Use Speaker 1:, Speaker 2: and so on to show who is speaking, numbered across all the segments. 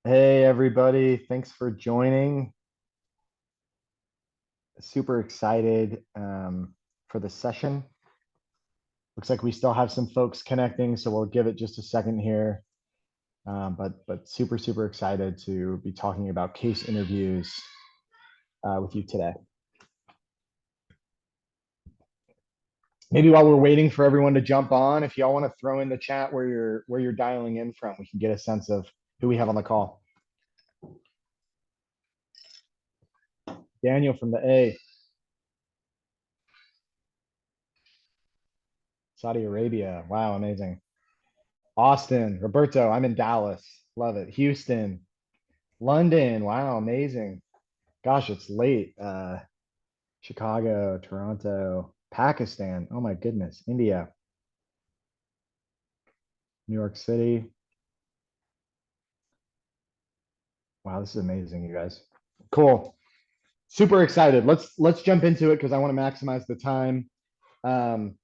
Speaker 1: Hey, everybody. Thanks for joining. Super excited for the session. Looks like we still have some folks connecting, so we'll give it just a second here. But super excited to be talking about case interviews with you today. Maybe while we're waiting for everyone to jump on, if y'all want to throw in the chat where you're dialing in from, we can get a sense of who we have on the call. Daniel from the A, Saudi Arabia. Wow, amazing. Austin, Roberto, I'm in Dallas. Love it. Houston, London. Wow, amazing. Gosh, it's late. Chicago, Toronto, Pakistan. Oh my goodness. India, New York City. Wow, this is amazing, you guys. Cool. Super excited. Let's jump into it because I want to maximize the time. Um,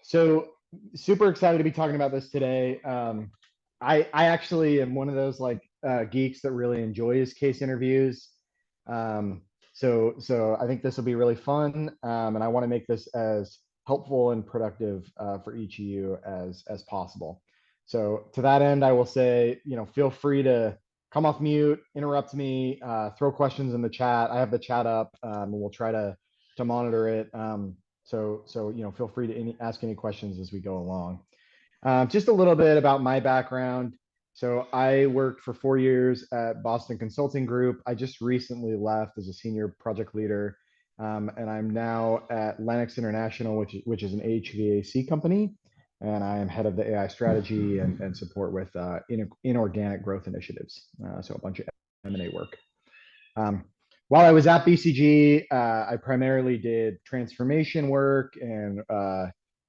Speaker 1: so super excited to be talking about this today. I actually am one of those geeks that really enjoys case interviews. So I think this will be really fun, and I want to make this as helpful and productive for each of you as possible. So to that end, I will say, feel free to come off mute, interrupt me, throw questions in the chat. I have the chat up, and we'll try to monitor it. So feel free to ask any questions as we go along. Just a little bit about my background. So I worked for 4 years at Boston Consulting Group. I just recently left as a senior project leader, and I'm now at Lennox International, which is an HVAC company, and I am head of the AI strategy and support with inorganic growth initiatives. So a bunch of M&A work. While I was at BCG, I primarily did transformation work and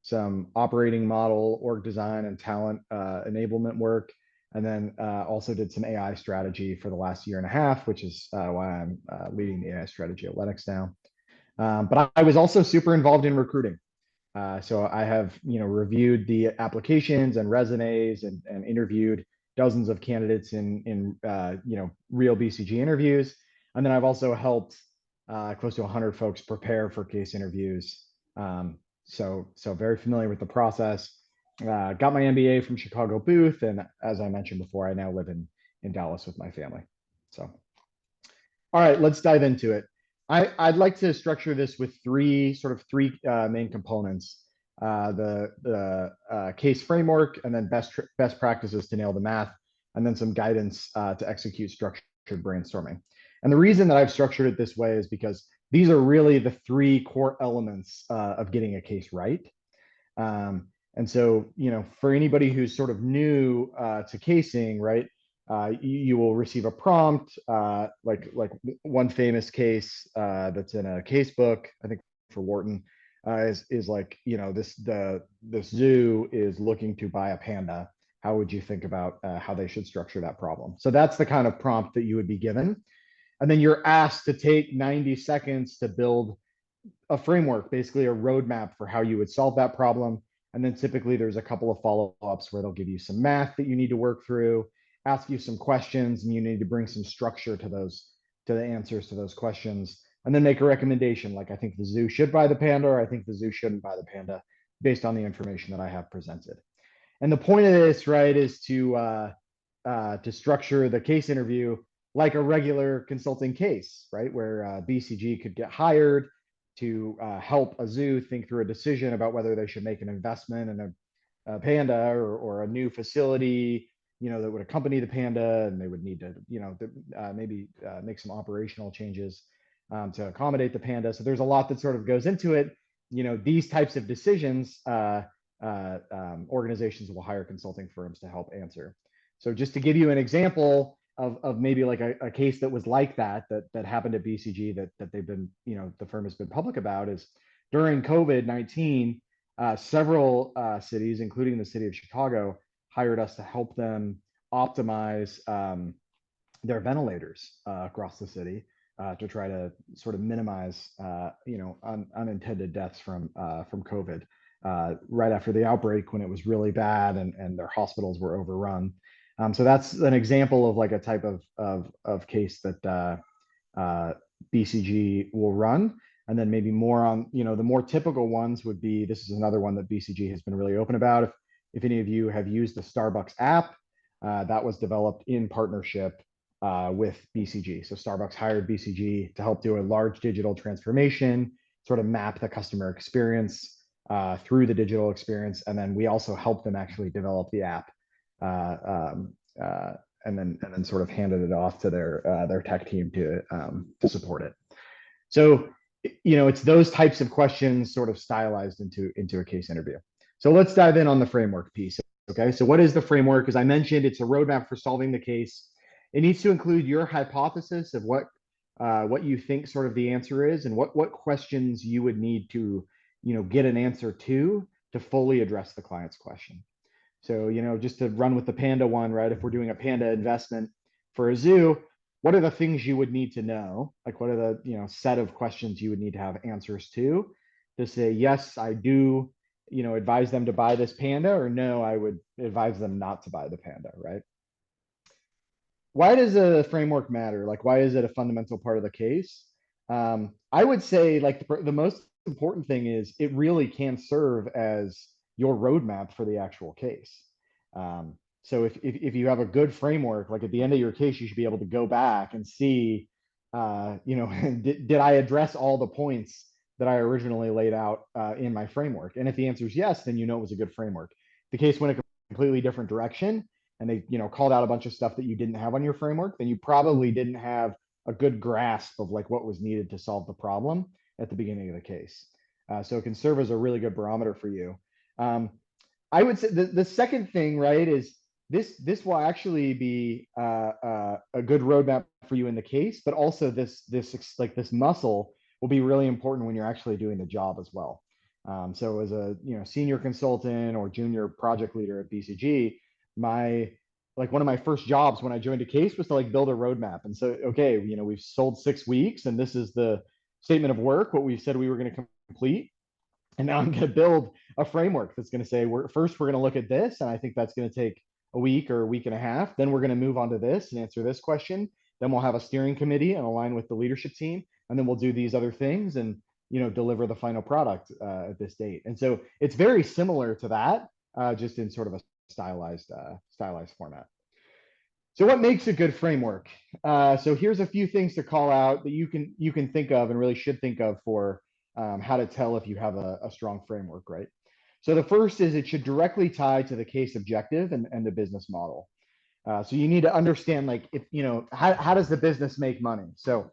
Speaker 1: some operating model, org design, and talent enablement work. And then also did some AI strategy for the last year and a half, which is why I'm leading the AI strategy at Lennox now. But I was also super involved in recruiting. So I have, reviewed the applications and resumes and interviewed dozens of candidates in real BCG interviews. And then I've also helped close to 100 folks prepare for case interviews. So very familiar with the process. Got my MBA from Chicago Booth, and as I mentioned before, I now live in Dallas with my family. So, all right, let's dive into it. I'd like to structure this with three main components: the case framework, and then best practices to nail the math, and then some guidance to execute structured brainstorming. And the reason that I've structured it this way is because these are really the three core elements of getting a case right. And so, for anybody who's sort of new to casing, right, you will receive a prompt, like one famous case that's in a case book, I think for Wharton, is like, this zoo is looking to buy a panda. How would you think about how they should structure that problem? So that's the kind of prompt that you would be given. And then you're asked to take 90 seconds to build a framework, basically a roadmap for how you would solve that problem. And then typically there's a couple of follow-ups where they'll give you some math that you need to work through, ask you some questions, and you need to bring some structure to the answers to those questions, and then make a recommendation. Like, I think the zoo should buy the panda, or I think the zoo shouldn't buy the panda, based on the information that I have presented. And the point of this, right, is to structure the case interview like a regular consulting case, right, where BCG could get hired to help a zoo think through a decision about whether they should make an investment in a panda or a new facility, that would accompany the panda, and they would need to, maybe make some operational changes to accommodate the panda. So there's a lot that sort of goes into it. These types of decisions, organizations will hire consulting firms to help answer. So just to give you an example of maybe like a case that was like that happened at BCG that they've been, the firm has been public about, is during COVID-19, several cities, including the city of Chicago, hired us to help them optimize their ventilators across the city to try to sort of minimize, unintended deaths from COVID right after the outbreak, when it was really bad and their hospitals were overrun. So that's an example of like a type of case that BCG will run. And then maybe more on, the more typical ones would be, this is another one that BCG has been really open about. If any of you have used the Starbucks app, that was developed in partnership with BCG. So Starbucks hired BCG to help do a large digital transformation, sort of map the customer experience through the digital experience. And then we also helped them actually develop the app. Uh, um, uh, and then sort of handed it off to their tech team to support it. So it's those types of questions sort of stylized into a case interview. So let's dive in on the framework piece. Okay, so what is the framework? As I mentioned, it's a roadmap for solving the case. It needs to include your hypothesis of what you think sort of the answer is, and what questions you would need to get an answer to fully address the client's question. So, just to run with the panda one, right? If we're doing a panda investment for a zoo, what are the things you would need to know? Like, what are the, set of questions you would need to have answers to say, yes, I do, advise them to buy this panda, or no, I would advise them not to buy the panda, right? Why does a framework matter? Like, why is it a fundamental part of the case? I would say, like, the most important thing is it really can serve as your roadmap for the actual case. So if you have a good framework, like at the end of your case, you should be able to go back and see, did I address all the points that I originally laid out in my framework? And if the answer is yes, then it was a good framework. The case went a completely different direction, and they called out a bunch of stuff that you didn't have on your framework, then you probably didn't have a good grasp of like what was needed to solve the problem at the beginning of the case. So it can serve as a really good barometer for you. I would say the second thing, right, is this will actually be a good roadmap for you in the case, but also this muscle will be really important when you're actually doing the job as well. So as a senior consultant or junior project leader at BCG, one of my first jobs when I joined a case was to like build a roadmap. And so, okay, we've sold 6 weeks, and this is the statement of work, what we said we were going to complete. And now I'm going to build a framework that's going to say, we're going to look at this, and I think that's going to take a week or a week and a half. Then we're going to move on to this and answer this question. Then we'll have a steering committee and align with the leadership team, and then we'll do these other things and deliver the final product at this date. And so it's very similar to that, just in sort of a stylized format. So what makes a good framework? So here's a few things to call out that you can think of and really should think of for how to tell if you have a strong framework, right? So the first is it should directly tie to the case objective and the business model. So you need to understand, like, if how does the business make money? So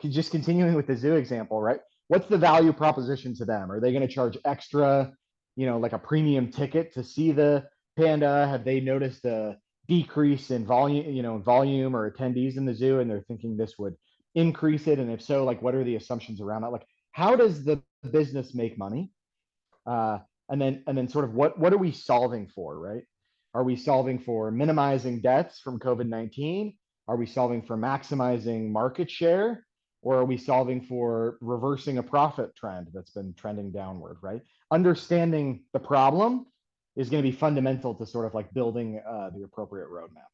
Speaker 1: just continuing with the zoo example, right? What's the value proposition to them? Are they going to charge extra, like a premium ticket to see the panda? Have they noticed a decrease in volume or attendees in the zoo, and they're thinking this would increase it? And if so, like, what are the assumptions around that? Like, how does the business make money? And then sort of what are we solving for, right? Are we solving for minimizing deaths from COVID-19? Are we solving for maximizing market share? Or are we solving for reversing a profit trend that's been trending downward, right? Understanding the problem is going to be fundamental to sort of like building the appropriate roadmap.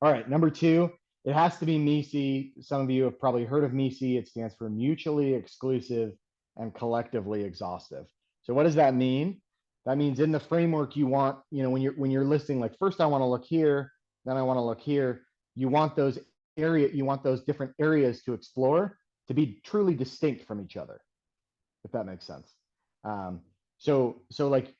Speaker 1: All right, number 2, it has to be MECE. Some of you have probably heard of MECE. It stands for mutually exclusive and collectively exhaustive. So what does that mean? That means in the framework you want, when you're listing, like, first I want to look here, then I want to look here. You want those different areas to explore to be truly distinct from each other, if that makes sense. So like,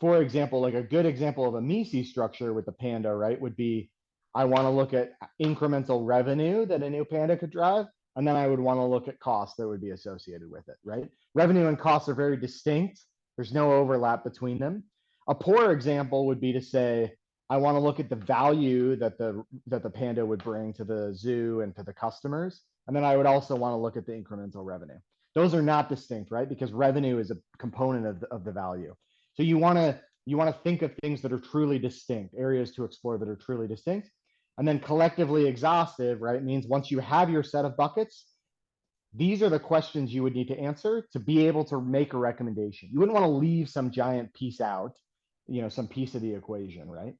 Speaker 1: for example, like a good example of a MECE structure with the panda, right, would be, I want to look at incremental revenue that a new panda could drive, and then I would want to look at costs that would be associated with it, right? Revenue and costs are very distinct. There's no overlap between them. A poor example would be to say, I want to look at the value that the panda would bring to the zoo and to the customers, and then I would also want to look at the incremental revenue. Those are not distinct, right? Because revenue is a component of the value. So you want to think of things that are truly distinct, areas to explore that are truly distinct. And then collectively exhaustive, right, means once you have your set of buckets, these are the questions you would need to answer to be able to make a recommendation. You wouldn't want to leave some giant piece out, some piece of the equation, right?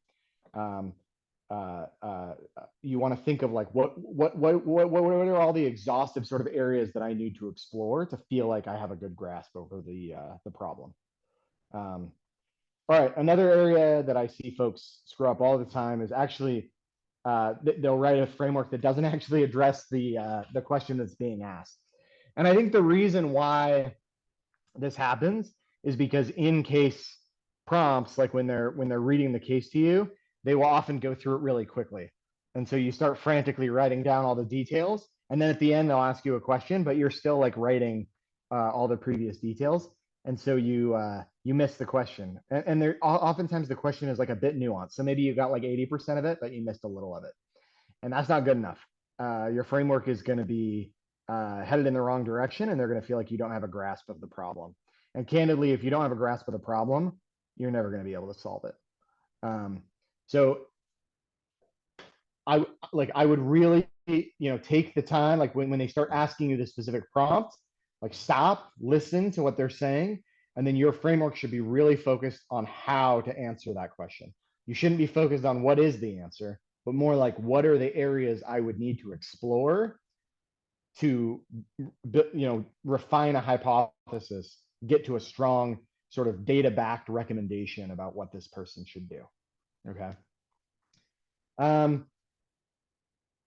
Speaker 1: you want to think of like what are all the exhaustive sort of areas that I need to explore to feel like I have a good grasp over the problem. All right, another area that I see folks screw up all the time is actually they'll write a framework that doesn't actually address the question that's being asked. And I think the reason why this happens is because in case prompts, like when they're reading the case to you, they will often go through it really quickly. And so you start frantically writing down all the details, and then at the end they'll ask you a question, but you're still like writing all the previous details, and so you miss the question. And there oftentimes the question is like a bit nuanced. So maybe you got like 80% of it, but you missed a little of it, and that's not good enough. Your framework is going to be headed in the wrong direction, and they're going to feel like you don't have a grasp of the problem. And candidly, if you don't have a grasp of the problem, you're never going to be able to solve it. So I would really take the time, like when they start asking you the specific prompt, like stop, listen to what they're saying, and then your framework should be really focused on how to answer that question. You shouldn't be focused on what is the answer, but more like what are the areas I would need to explore to refine a hypothesis, get to a strong sort of data backed recommendation about what this person should do. Okay.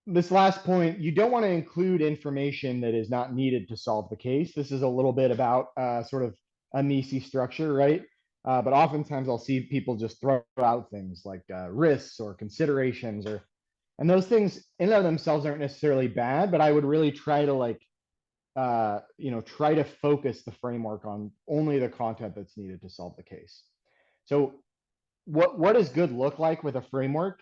Speaker 1: This last point, you don't want to include information that is not needed to solve the case. This is a little bit about sort of a MECE structure, right? But oftentimes I'll see people just throw out things like risks or considerations, and those things in and of themselves aren't necessarily bad, but I would really try to try to focus the framework on only the content that's needed to solve the case. So what does good look like with a framework?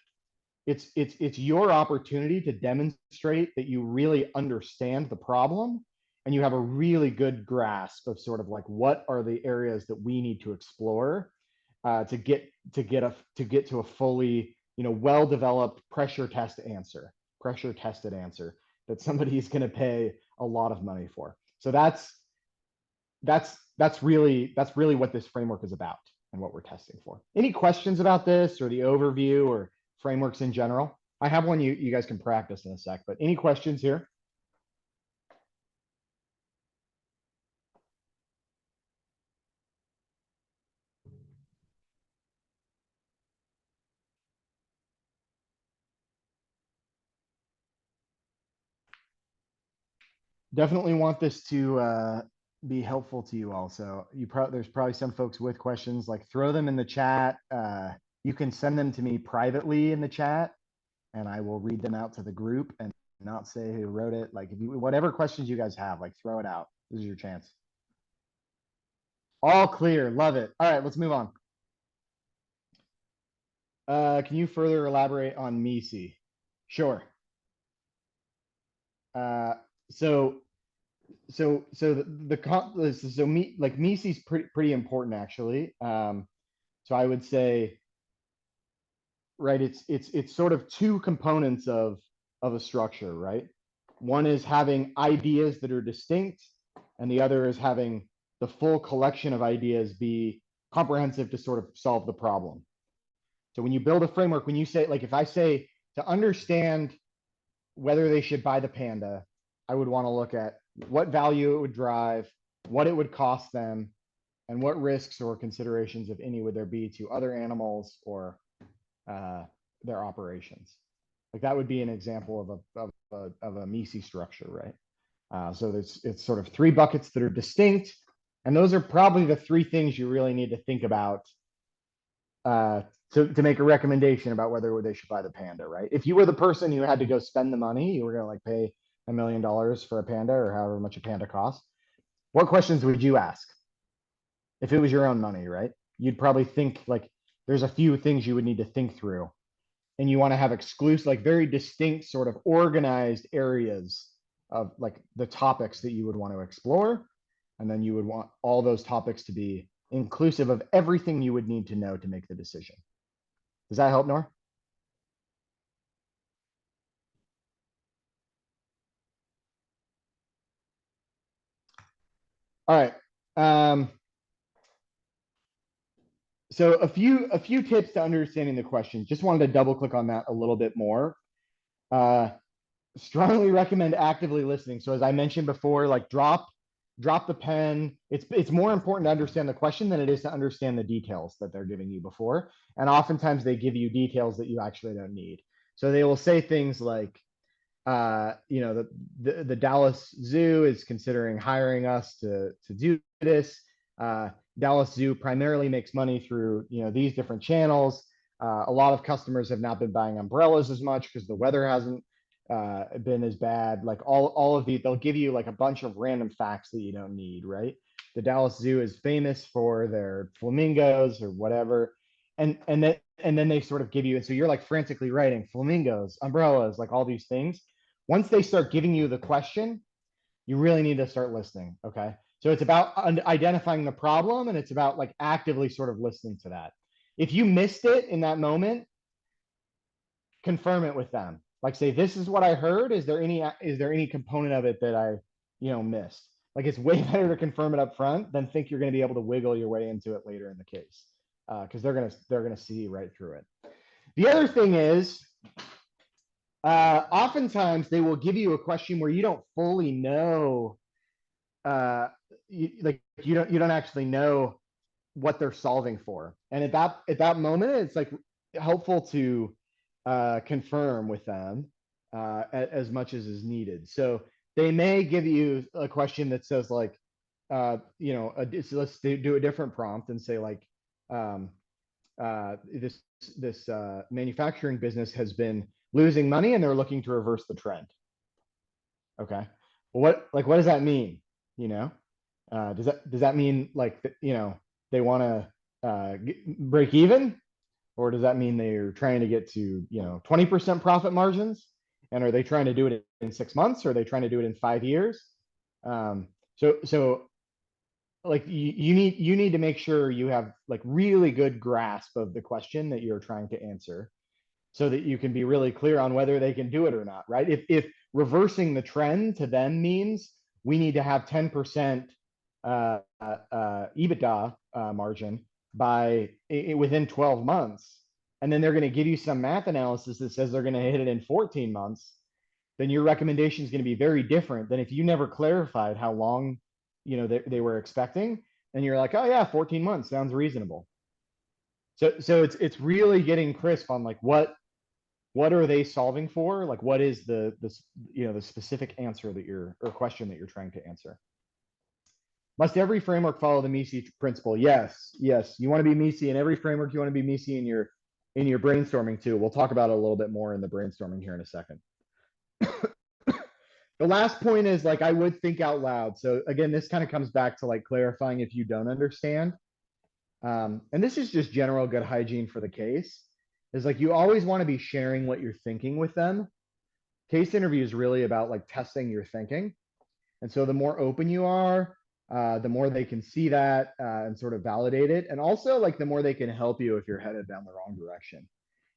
Speaker 1: It's your opportunity to demonstrate that you really understand the problem and you have a really good grasp of sort of like what are the areas that we need to explore to get to a fully well developed pressure tested answer that somebody is going to pay a lot of money for. So that's really what this framework is about and what we're testing for. Any questions about this or the overview or frameworks in general? I have one you guys can practice in a sec, but any questions here? Definitely want this to be helpful to you all. So there's probably some folks with questions, like throw them in the chat. You can send them to me privately in the chat and I will read them out to the group and not say who wrote it. Like whatever questions you guys have, like throw it out. This is your chance. All clear. Love it. All right, let's move on. Can you further elaborate on MECE? Sure. Uh, so MECE is pretty important actually. So I would say, right, it's sort of two components of a structure, right? One is having ideas that are distinct, and the other is having the full collection of ideas be comprehensive to sort of solve the problem. So when you build a framework, when you say, like, if I say to understand whether they should buy the Panda, I would want to look at what value it would drive, what it would cost them, and what risks or considerations, if any, would there be to other animals or their operations. Like that would be an example of a MECE structure, right? So it's sort of three buckets that are distinct, and those are probably the three things you really need to think about to make a recommendation about whether they should buy the Panda, right? If you were the person who had to go spend the money, you were going to like pay $1 million for a Panda or however much a Panda costs. What questions would you ask if it was your own money, right? You'd probably think like there's a few things you would need to think through, and you want to have exclusive, like very distinct, sort of organized areas of like the topics that you would want to explore, and then you would want all those topics to be inclusive of everything you would need to know to make the decision. Does that help, Nor? All right. So a few tips to understanding the question. Just wanted to double click on that a little bit more. Uh, Strongly recommend actively listening. So as I mentioned before, like drop the pen. It's more important to understand the question than it is to understand the details that they're giving you before. And oftentimes they give you details that you actually don't need. So they will say things like, the Dallas Zoo is considering hiring us to do this. Uh, Dallas Zoo primarily makes money through these different channels. A lot of customers have not been buying umbrellas as much because the weather hasn't been as bad. Like all of they'll give you like a bunch of random facts that you don't need, right? The Dallas Zoo is famous for their flamingos or whatever, and then they sort of give you, and so you're like frantically writing flamingos, umbrellas, like all these things. Once they start giving you the question, you really need to start listening. Okay. So it's about identifying the problem, and it's about like actively sort of listening to that. If you missed it in that moment, confirm it with them. Like say, this is what I heard. Is there any component of it that I missed? Like it's way better to confirm it up front than think you're going to be able to wiggle your way into it later in the case, because they're gonna see right through it. The other thing is, oftentimes they will give you a question where you don't fully know, like you don't actually know what they're solving for, and at that moment, it's like helpful to confirm with them as much as is needed. So they may give you a question that says like, so let's do a different prompt and say like, um, this manufacturing business has been losing money and they're looking to reverse the trend. Okay. Well, what does that mean? You know, does that mean like they want to break even, or does that mean they're trying to get to 20% profit margins? And are they trying to do it in 6 months, or are they trying to do it in 5 years? So like you need to make sure you have like really good grasp of the question that you're trying to answer, so that you can be really clear on whether they can do it or not, right? If reversing the trend to them means we need to have 10% EBITDA margin within 12 months, and then they're going to give you some math analysis that says they're going to hit it in 14 months, then your recommendation is going to be very different than if you never clarified how long they were expecting, and you're like, oh yeah, 14 months sounds reasonable. So it's really getting crisp on like what are they solving for? Like, what is the specific answer or question that you're trying to answer? Must every framework follow the MECE principle? Yes, yes. You want to be MECE in every framework. You want to be MECE in your brainstorming too. We'll talk about it a little bit more in the brainstorming here in a second. The last point is like I would think out loud. So again, this kind of comes back to like clarifying if you don't understand. And this is just general good hygiene for the case. Is like you always want to be sharing what you're thinking with them. Case interview is really about like testing your thinking. And so the more open you are, the more they can see that and sort of validate it. And also like the more they can help you if you're headed down the wrong direction.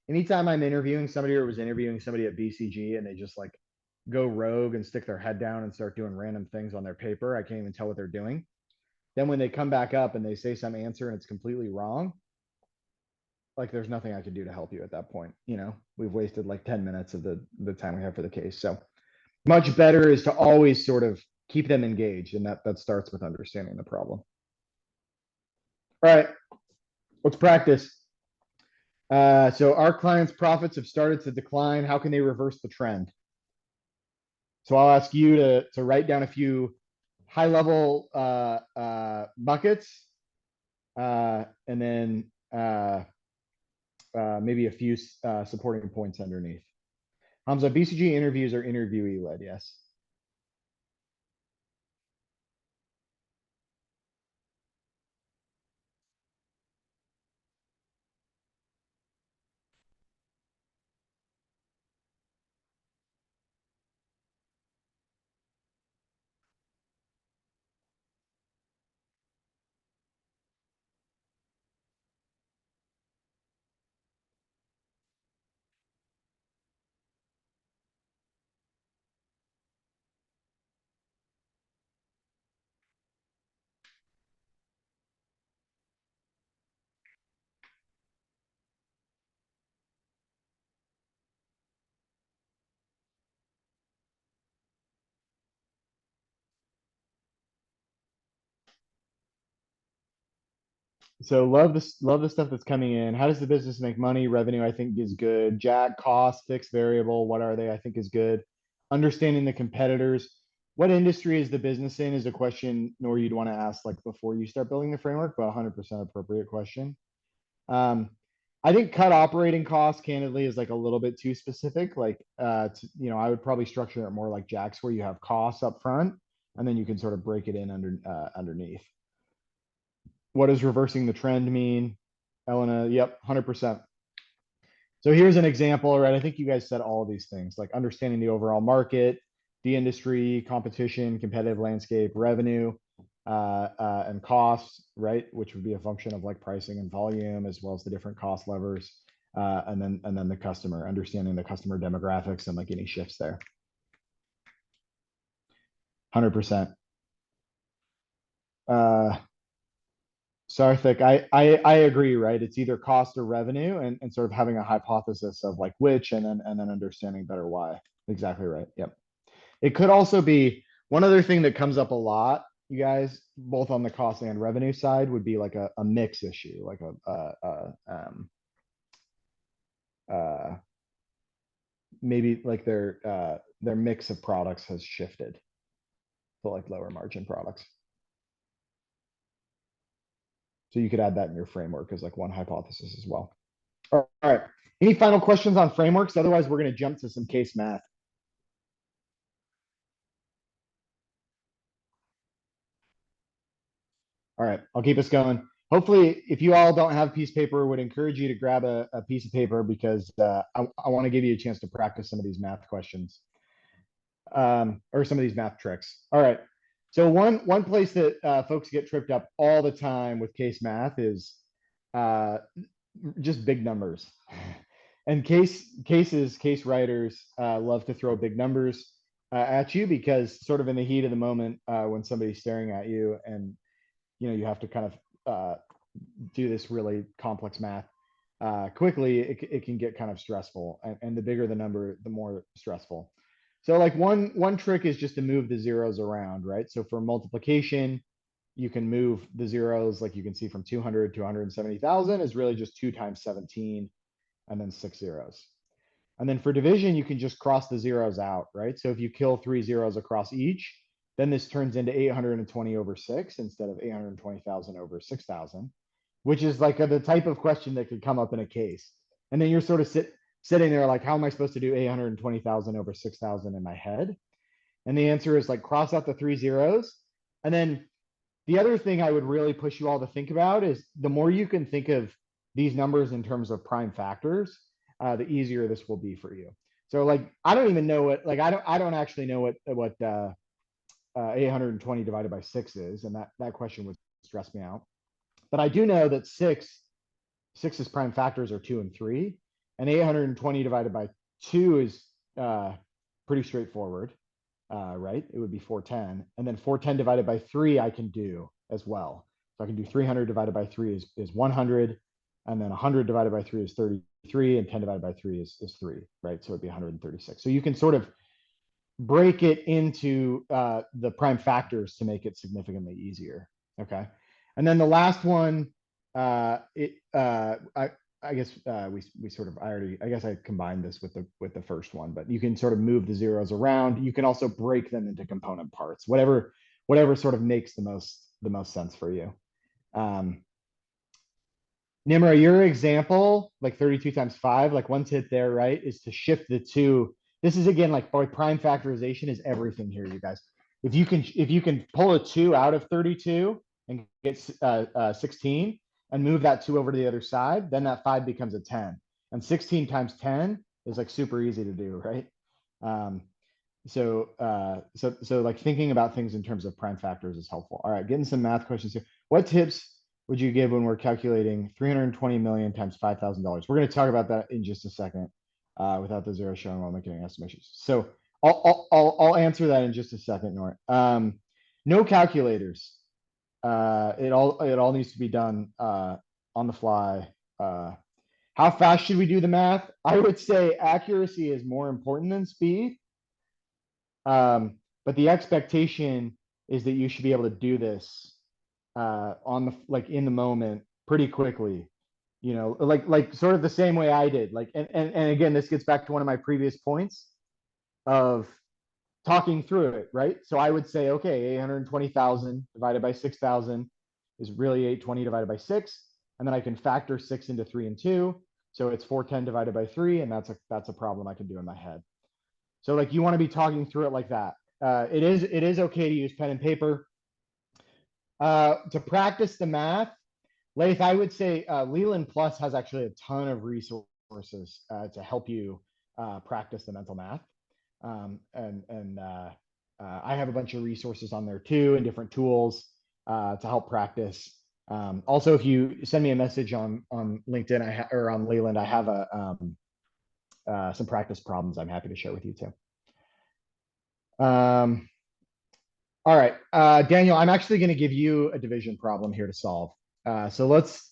Speaker 1: Anytime I'm interviewing somebody or was interviewing somebody at BCG and they just like go rogue and stick their head down and start doing random things on their paper, I can't even tell what they're doing. Then when they come back up and they say some answer and it's completely wrong, like there's nothing I can do to help you at that point. We've wasted like 10 minutes of the time we have for the case. So much better is to always sort of keep them engaged, and that starts with understanding the problem. All right, let's practice. So our clients' profits have started to decline. How can they reverse the trend? So I'll ask you to write down a few high level buckets, and then maybe a few supporting points underneath. Hamza, BCG interviews are interviewee led, yes. So love the stuff that's coming in. How does the business make money? Revenue, I think, is good. Jack, cost, fixed, variable, what are they? I think is good. Understanding the competitors. What industry is the business in is a question, nor you'd want to ask like before you start building the framework, but 100% appropriate question. Um, I think cut operating costs, candidly, is like a little bit too specific. Like, I would probably structure it more like Jack's, where you have costs up front, and then you can sort of break it in underneath. What does reversing the trend mean? Elena, yep, 100%. So here's an example, right? I think you guys said all of these things, like understanding the overall market, the industry, competition, competitive landscape, revenue, and costs, right? Which would be a function of like pricing and volume, as well as the different cost levers, and then the customer, understanding the customer demographics and like any shifts there. 100%. Sarthik, I agree, right? It's either cost or revenue, and sort of having a hypothesis of like which, and then understanding better why. Exactly right. Yep. It could also be one other thing that comes up a lot, you guys, both on the cost and revenue side, would be like a mix issue, like maybe like their mix of products has shifted to like lower margin products. So you could add that in your framework as like one hypothesis as well. All right. Any final questions on frameworks? Otherwise, we're going to jump to some case math. All right, I'll keep us going. Hopefully, if you all don't have piece of paper, would encourage you to grab a piece of paper, because I want to give you a chance to practice some of these math questions, or some of these math tricks. All right. So one place that folks get tripped up all the time with case math is uh, just big numbers. And case writers love to throw big numbers at you, because sort of in the heat of the moment, when somebody's staring at you, and you have to kind of do this really complex math quickly, it can get kind of stressful, and the bigger the number, the more stressful. So like one trick is just to move the zeros around, right? So for multiplication, you can move the zeros, like you can see, from 200 to 170,000 is really just 2 times 17, and then 6 zeros. And then for division, you can just cross the zeros out, right? So if you kill 3 zeros across each, then this turns into 820 over 6 instead of 820,000 over 6,000, which is like the type of question that could come up in a case. And then you're sort of sitting there like, how am I supposed to do 820,000 over 6,000 in my head? And the answer is like, cross out the 3 zeros. And then the other thing I would really push you all to think about is, the more you can think of these numbers in terms of prime factors, the easier this will be for you. So like, I don't even know what, like, I don't actually know what 820 divided by 6 is, and that question would stress me out. But I do know that six's prime factors are 2 and 3, and 820 divided by 2 is pretty straightforward, right? It would be 410, and then 410 divided by 3 I can do as well. So I can do 300 divided by 3 is 100, and then 100 divided by 3 is 33, and 10 divided by 3 is 3, right? So it'd be 136. So you can sort of break it into the prime factors to make it significantly easier. Okay. And then the last one, I guess we sort of, I guess I combined this with the first one, but you can sort of move the zeros around. You can also break them into component parts, whatever sort of makes the most sense for you. Nimra, your example, like 32 times 5, like one tip there, right, is to shift the 2. This is, again, like, prime factorization is everything here, you guys. If you can pull a 2 out of 32 and get 16 and move that 2 over to the other side, then that 5 becomes a 10. And 16 times 10 is like super easy to do, right? So like thinking about things in terms of prime factors is helpful. All right, getting some math questions here. What tips would you give when we're calculating 320 million times $5,000? We're going to talk about that in just a second, without the zero showing while making estimations. So I'll answer that in just a second, Nora. No calculators. It all needs to be done on the fly. How fast should we do the math? I would say accuracy is more important than speed. But the expectation is that you should be able to do this in the moment, pretty quickly, like sort of the same way I did. Like, and again, this gets back to one of my previous points of talking through it, right? So I would say, okay, 820,000 divided by 6,000 is really 820 divided by 6. And then I can factor 6 into 3 and 2. So it's 410 divided by 3. And that's a problem I can do in my head. So like you want to be talking through it like that. It is okay to use pen and paper. To practice the math, Leith, I would say Leland Plus has actually a ton of resources to help you practice the mental math. And I have a bunch of resources on there too, and different tools to help practice. Also, if you send me a message on LinkedIn or on Leland, I have some practice problems I'm happy to share with you too. All right, Daniel, I'm actually going to give you a division problem here to solve. So let's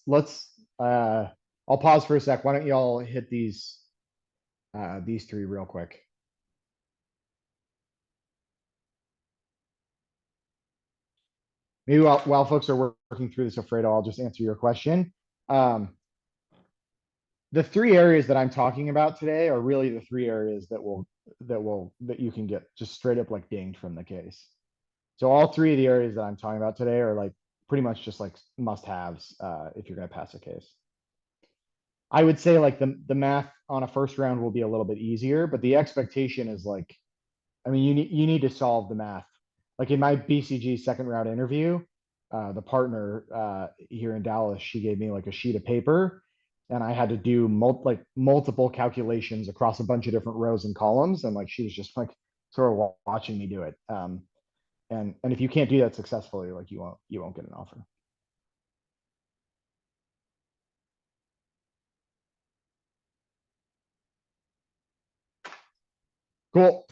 Speaker 1: I'll pause for a sec. Why don't y'all hit these three real quick? Maybe while folks are working through this, Alfredo, I'll just answer your question. The three areas that I'm talking about today are really the three areas that you can get just straight up like dinged from the case. So all three of the areas that I'm talking about today are like pretty much just like must-haves if you're going to pass a case. I would say like the math on a first round will be a little bit easier, but the expectation is like, I mean, you need to solve the math. Like in my BCG second round interview, the partner here in Dallas, she gave me like a sheet of paper, and I had to do multiple calculations across a bunch of different rows and columns, and like she was just like sort of watching me do it. And if you can't do that successfully, like you won't get an offer. Cool.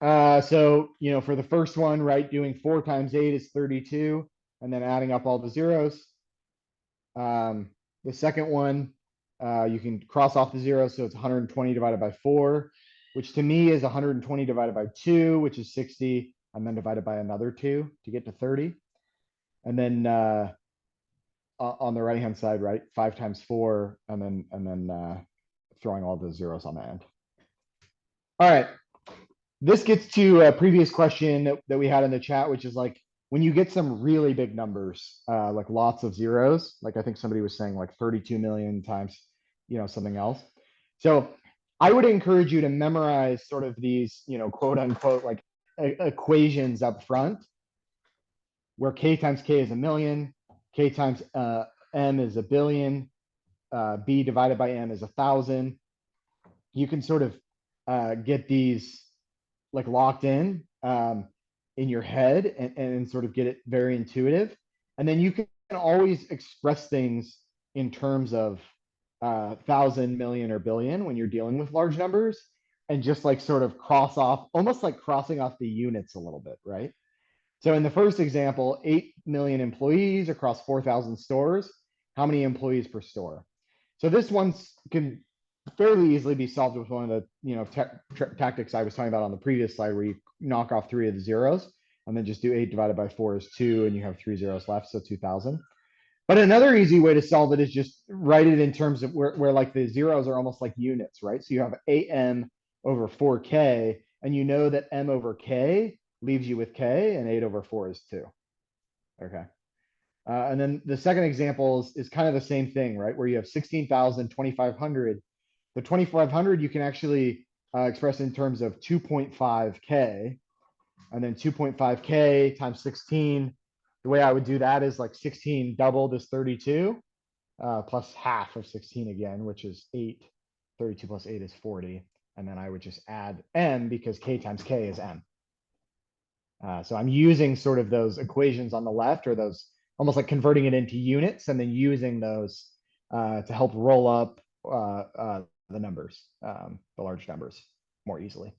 Speaker 1: So for the first one, right, doing 4 times 8 is 32, and then adding up all the zeros. The second one, you can cross off the zero, so it's 120 divided by 4, which to me is 120 divided by 2, which is 60, and then divided by another 2 to get to 30. And then on the right-hand side, right, 5 times 4, and then throwing all the zeros on the end. All right. This gets to a previous question that we had in the chat, which is like, when you get some really big numbers, like lots of zeros, like I think somebody was saying like 32 million times, something else. So I would encourage you to memorize sort of these, quote unquote, like equations up front, where K times K is a million, K times M is a billion, B divided by M is 1,000. You can sort of get these like locked in your head and sort of get it very intuitive. And then you can always express things in terms of 1,000, million, or billion when you're dealing with large numbers, and just like sort of cross off, almost like crossing off the units a little bit, right? So in the first example, 8 million employees across 4,000 stores. How many employees per store? So this one can fairly easily be solved with one of the tactics I was talking about on the previous slide, where you knock off 3 of the zeros and then just do 8 divided by 4 is 2, and you have 3 zeros left, so 2,000. But another easy way to solve it is just write it in terms of where like the zeros are almost like units, right? So you have 8m over 4k, and you know that m over k leaves you with k, and 8 over 4 is 2. Okay. And then the second example is kind of the same thing, right? Where you have 16,000, 2,500. The 2,500 you can actually express in terms of 2.5k, and then 2.5k times 16. The way I would do that is like 16 doubled is 32, plus half of 16 again, which is 8. 32 plus 8 is 40. And then I would just add m, because k times k is m. So I'm using sort of those equations on the left, or those almost like converting it into units, and then using those to help roll up the numbers, the large numbers, more easily.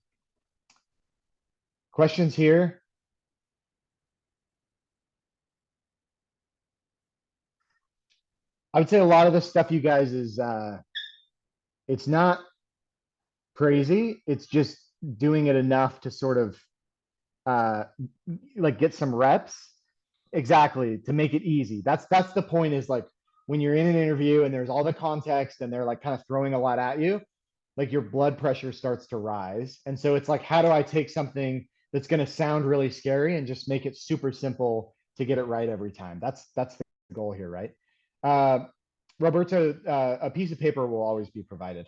Speaker 1: Questions here? I would say a lot of the stuff, you guys, is it's not crazy. It's just doing it enough to sort of like get some reps. Exactly, to make it easy. That's the point, is like when you're in an interview and there's all the context and they're like kind of throwing a lot at you, like your blood pressure starts to rise. And so it's like, how do I take something that's going to sound really scary and just make it super simple to get it right every time? That's the goal here, right? Roberto, a piece of paper will always be provided.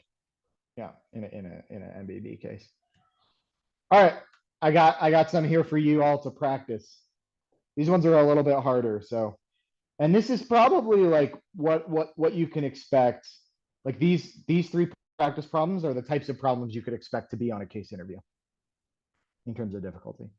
Speaker 1: Yeah, in an MBB case. All right, I got some here for you all to practice. These ones are a little bit harder, so, and this is probably like what you can expect. Like these three practice problems are the types of problems you could expect to be on a case interview in terms of difficulty.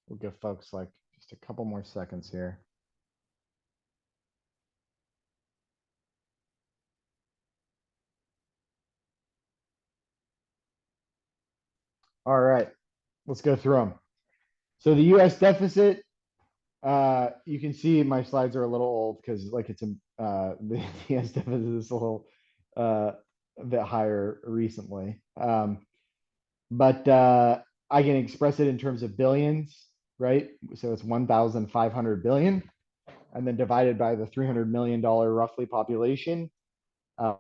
Speaker 1: We'll give folks like just a couple more seconds here. All right, let's go through them. So the U.S. deficit, you can see my slides are a little old because like it's the U.S. deficit is a little a bit higher recently. But I can express it in terms of billions, right? So it's 1,500 billion, and then divided by the $300 million roughly population, and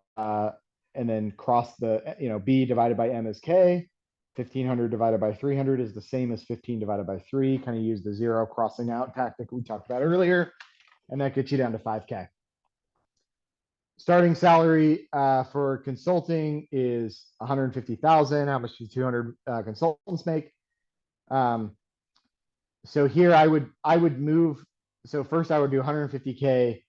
Speaker 1: then cross the, B divided by M is K. 1,500 divided by 300 is the same as 15 divided by 3. Kind of use the zero crossing out tactic we talked about earlier, and that gets you down to 5K. Starting salary for consulting is 150,000. How much do 200 consultants make? So here I would move. So first I would do 150K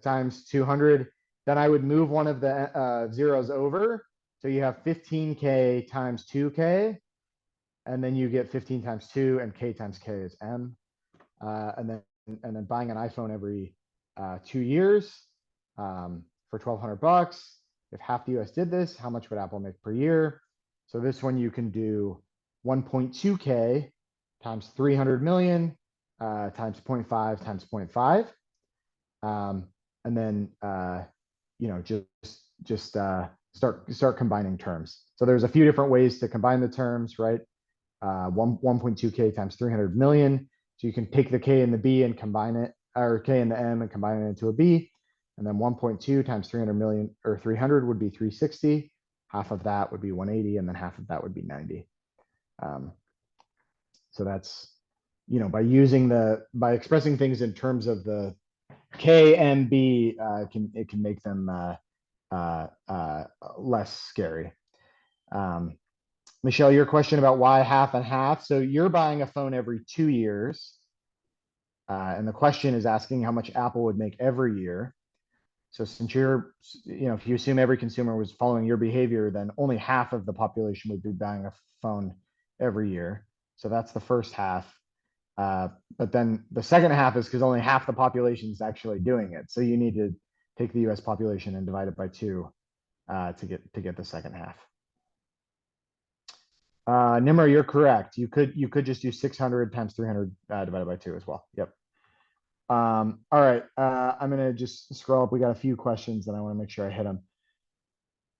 Speaker 1: times 200. Then I would move one of the zeros over. So you have 15K times 2K, and then you get 15 times 2, and K times K is M. And then buying an iPhone every 2 years for $1,200. If half the US did this, how much would Apple make per year? So this one you can do 1.2K times 300 million times 0.5 times 0.5. And then, just start combining terms. So there's a few different ways to combine the terms, right? 1.2K times 300 million. So you can take the K and the B and combine it, or K and the M and combine it into a B. And then 1.2 times 300 million, or 300 would be 360. Half of that would be 180, and then half of that would be 90. So that's, by expressing things in terms of the K and B, it can make them less scary. Michelle, your question about why half and half. So you're buying a phone every 2 years. And the question is asking how much Apple would make every year. So since if you assume every consumer was following your behavior, then only half of the population would be buying a phone every year. So that's the first half. But then the second half is because only half the population is actually doing it. So you need to take the US population and divide it by 2 to get the second half. Nimra, you're correct. You could just do 600 times 300 divided by 2 as well. Yep. All right. I'm gonna just scroll up. We got a few questions and I want to make sure I hit them.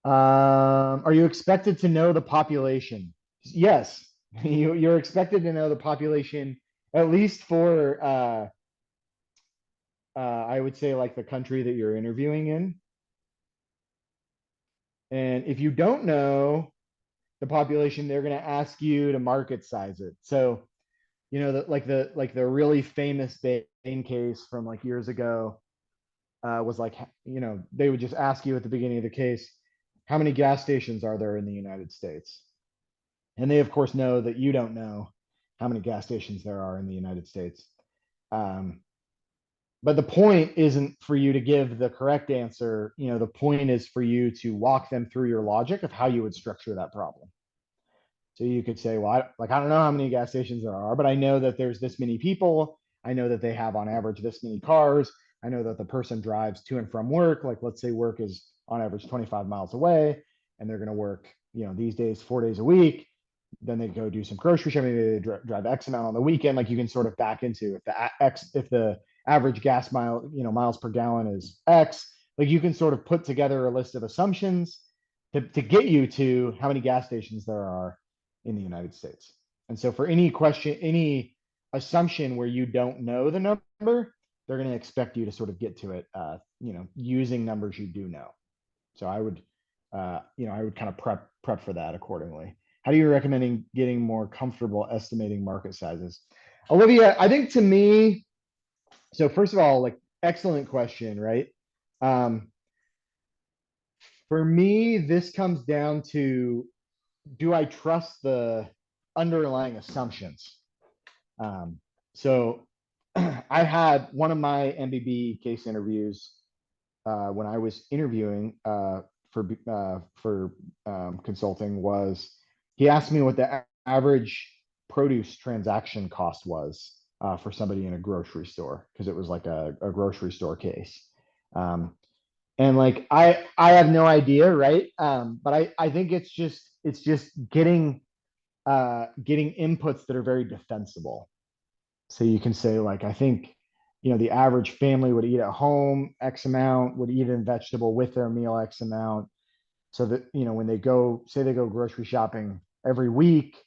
Speaker 1: Are you expected to know the population? Yes, you're expected to know the population, at least for I would say like the country that you're interviewing in. And if you don't know the population, they're going to ask you to market size it. So, like the really famous Bain case from like years ago was like, they would just ask you at the beginning of the case, how many gas stations are there in the United States? And they, of course, know that you don't know how many gas stations there are in the United States. Um, but the point isn't for you to give the correct answer. The point is for you to walk them through your logic of how you would structure that problem. So you could say, well, I don't know how many gas stations there are, but I know that there's this many people. I know that they have on average this many cars. I know that the person drives to and from work. Like, let's say work is on average 25 miles away, and they're going to work, these days, 4 days a week. Then they go do some grocery shopping. They drive X amount on the weekend. Like, you can sort of back into if the average gas miles per gallon is X, like you can sort of put together a list of assumptions to get you to how many gas stations there are in the United States. And so for any question, any assumption where you don't know the number, they're going to expect you to sort of get to it, using numbers you do know. So I would kind of prep for that accordingly. How do you recommend getting more comfortable estimating market sizes? Olivia, I think to me, so first of all, like, excellent question, right? For me, this comes down to, do I trust the underlying assumptions? So I had one of my MBB case interviews when I was interviewing for consulting. Was he asked me what the average produce transaction cost was for somebody in a grocery store, because it was like a grocery store case. And like I have no idea, right? But I think it's just getting inputs that are very defensible. So you can say, like, I think, the average family would eat at home X amount, would eat in vegetable with their meal X amount. So that, when they go grocery shopping every week,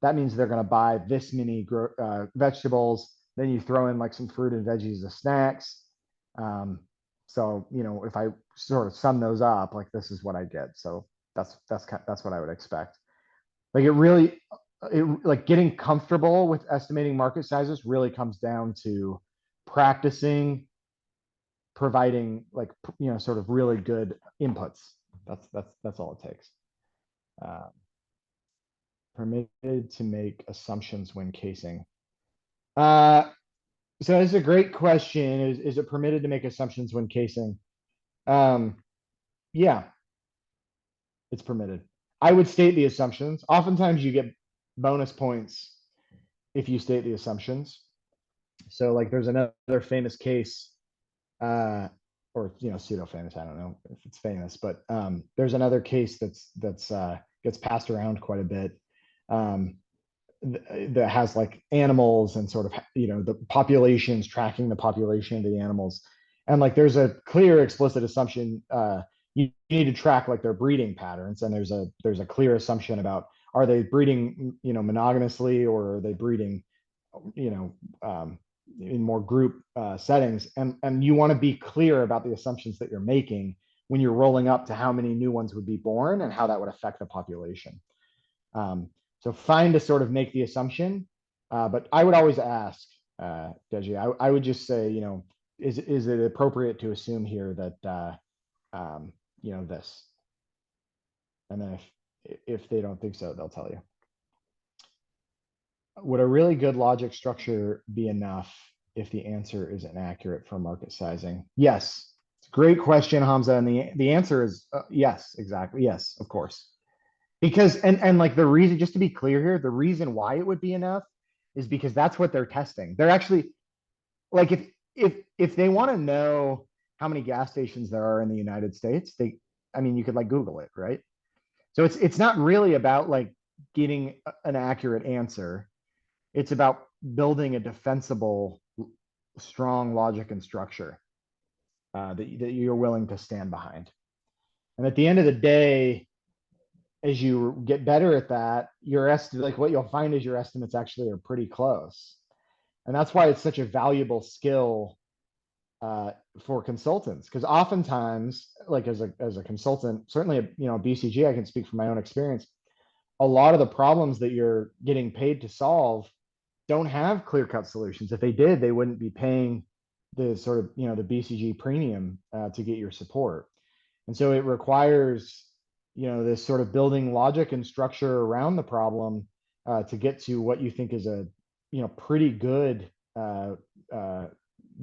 Speaker 1: that means they're going to buy this many vegetables. Then you throw in like some fruit and veggies as snacks. So, if I sort of sum those up, like, this is what I get. So that's what I would expect. Like, like, getting comfortable with estimating market sizes really comes down to practicing providing, like, sort of really good inputs. That's all it takes. Permitted to make assumptions when casing. So it's a great question. Is it permitted to make assumptions when casing? Yeah, it's permitted. I would state the assumptions. Oftentimes you get bonus points if you state the assumptions. So, like, there's another famous case, or pseudo famous. I don't know if it's famous, but there's another case that's gets passed around quite a bit. That has like animals and sort of, the populations, tracking the population of the animals, and like there's a clear explicit assumption. You need to track like their breeding patterns, and there's a clear assumption about, are they breeding monogamously, or are they breeding in more group settings, and you want to be clear about the assumptions that you're making when you're rolling up to how many new ones would be born and how that would affect the population. So fine to sort of make the assumption, but I would always ask, Deji, I would just say, is it appropriate to assume here that this? And then if they don't think so, they'll tell you. Would a really good logic structure be enough if the answer is inaccurate for market sizing? Yes. It's a great question, Hamza. And the answer is yes, exactly. Yes, of course. Because, and like, the reason, just to be clear here, the reason why it would be enough is because that's what they're testing. They're actually, like, if they want to know how many gas stations there are in the United States, you could like Google it, right? So it's not really about like getting an accurate answer. It's about building a defensible, strong logic and structure that you're willing to stand behind. And at the end of the day, as you get better at that, like, what you'll find is your estimates actually are pretty close. And that's why it's such a valuable skill for consultants, because oftentimes, like, as a consultant, certainly, BCG, I can speak from my own experience, a lot of the problems that you're getting paid to solve don't have clear-cut solutions. If they did, they wouldn't be paying the sort of, the BCG premium to get your support. And so it requires this sort of building logic and structure around the problem to get to what you think is a, pretty good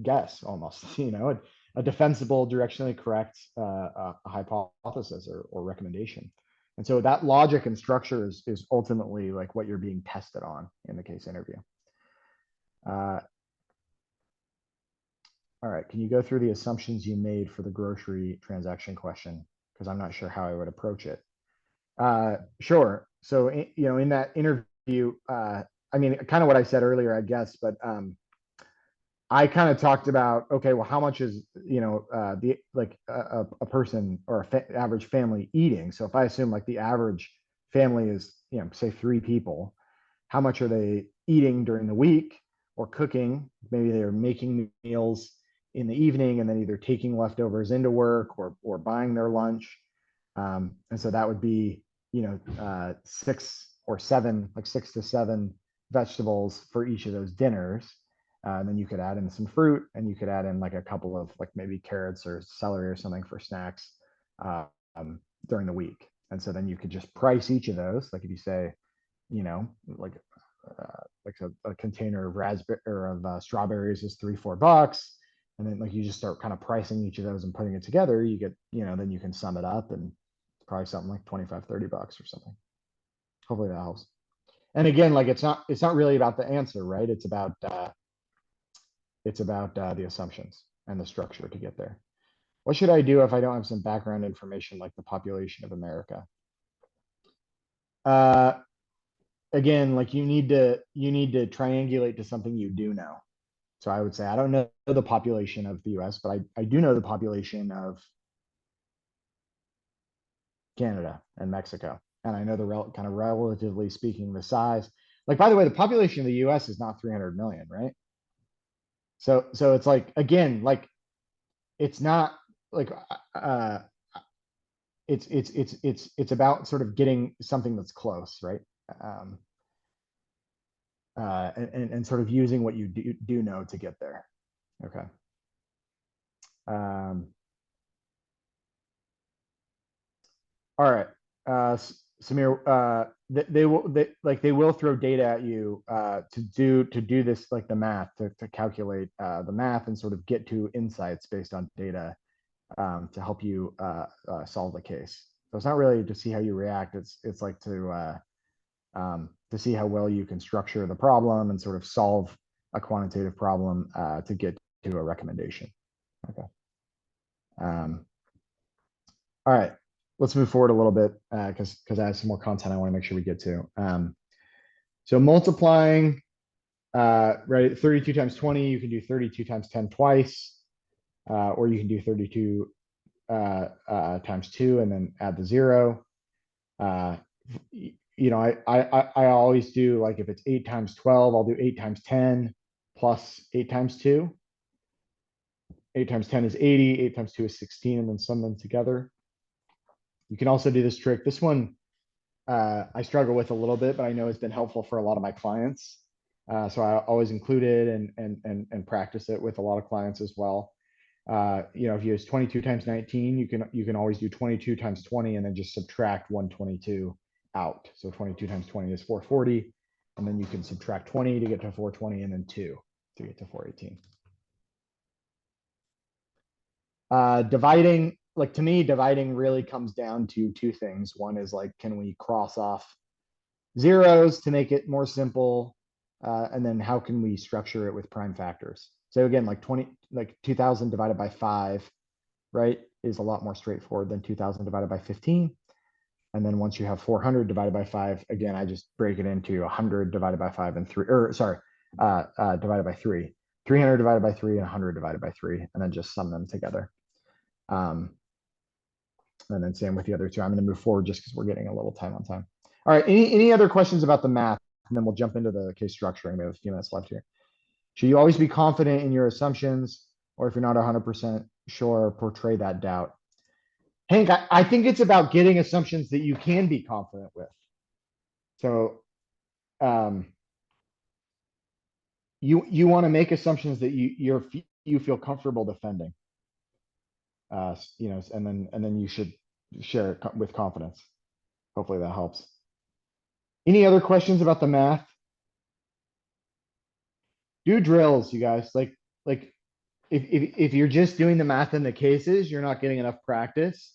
Speaker 1: guess almost, a defensible, directionally correct hypothesis or recommendation. And so that logic and structure is ultimately like what you're being tested on in the case interview. All right, can you go through the assumptions you made for the grocery transaction question? Because I'm not sure how I would approach it. Sure. So, in that interview, I mean, kind of what I said earlier, I guess, but I kind of talked about, okay, well, how much is, a person or average family eating? So if I assume like the average family is, say 3 people, how much are they eating during the week or cooking? Maybe they're making meals in the evening and then either taking leftovers into work or buying their lunch. And so that would be, 6 or 7, like 6 to 7 vegetables for each of those dinners. And then you could add in some fruit, and you could add in like a couple of like maybe carrots or celery or something for snacks during the week. And so then you could just price each of those. Like if you say, like a container of raspberry or of strawberries is $3-4, and then like you just start kind of pricing each of those and putting it together, you get, then you can sum it up, and it's probably something like $25-30 or something. Hopefully that helps. And again, like it's not really about the answer, right? It's about the assumptions and the structure to get there. What should I do if I don't have some background information like the population of America? Again, like you need to triangulate to something you do know. So I would say I don't know the population of the US, but I do know the population of Canada and Mexico. And I know the kind of relatively speaking, the size. Like, by the way, the population of the US is not 300 million, right? So it's like, again, like it's not like it's about sort of getting something that's close, right? And sort of using what you do know to get there. Okay. All right, Samir. They will throw data at you to do this, like the math to calculate the math and sort of get to insights based on data to help you solve the case. So it's not really to see how you react. It's like to see how well you can structure the problem and sort of solve a quantitative problem to get to a recommendation. Okay. All right, let's move forward a little bit because I have some more content I want to make sure we get to. So multiplying, right, 32 times 20, you can do 32 times 10 twice, or you can do 32 times 2 and then add the 0. I always do, like if it's 8 times 12, I'll do 8 times 10 plus 8 times 2. 8 times 10 is 80, 8 times 2 is 16, and then sum them together. You can also do this trick. This one I struggle with a little bit, but I know it's been helpful for a lot of my clients. So I always include it and practice it with a lot of clients as well. If you use 22 times 19, you can always do 22 times 20 and then just subtract 122 out. So 22 times 20 is 440, and then you can subtract 20 to get to 420, and then 2 to get to 418. Dividing, like to me, dividing really comes down to 2 things. One is like, can we cross off zeros to make it more simple? And then how can we structure it with prime factors? So again, like 2000 divided by 5, right, is a lot more straightforward than 2000 divided by 15. And then once you have 400 divided by 5, again, I just break it into 100 divided by 5 and 3, or sorry, divided by 3, 300 divided by 3 and 100 divided by 3, and then just sum them together. And then same with the other 2. I'm going to move forward just because we're getting a little time on time. All right, any other questions about the math? And then we'll jump into the case structuring. We have a few minutes left here. Should you always be confident in your assumptions, or if you're not 100% sure, portray that doubt? Hank, I think it's about getting assumptions that you can be confident with. So you want to make assumptions that you feel comfortable defending. And then you should share it with confidence. Hopefully that helps. Any other questions about the math? Do drills, you guys. Like if you're just doing the math in the cases, you're not getting enough practice.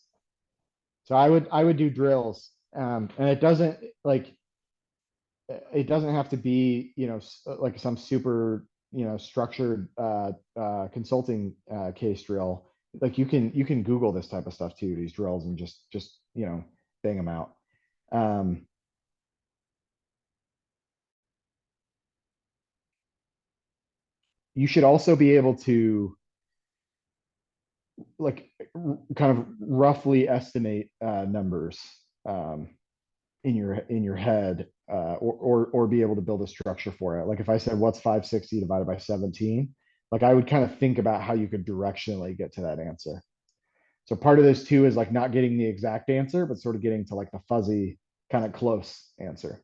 Speaker 1: So I would do drills. And it doesn't have to be, like some super, structured consulting case drill. Like you can Google this type of stuff too, these drills, and just bang them out. Um, you should also be able to like kind of roughly estimate numbers um, in your head, or be able to build a structure for it. Like if I said what's 560 divided by 17, like I would kind of think about how you could directionally get to that answer. So part of this too is like not getting the exact answer, but sort of getting to like the fuzzy kind of close answer.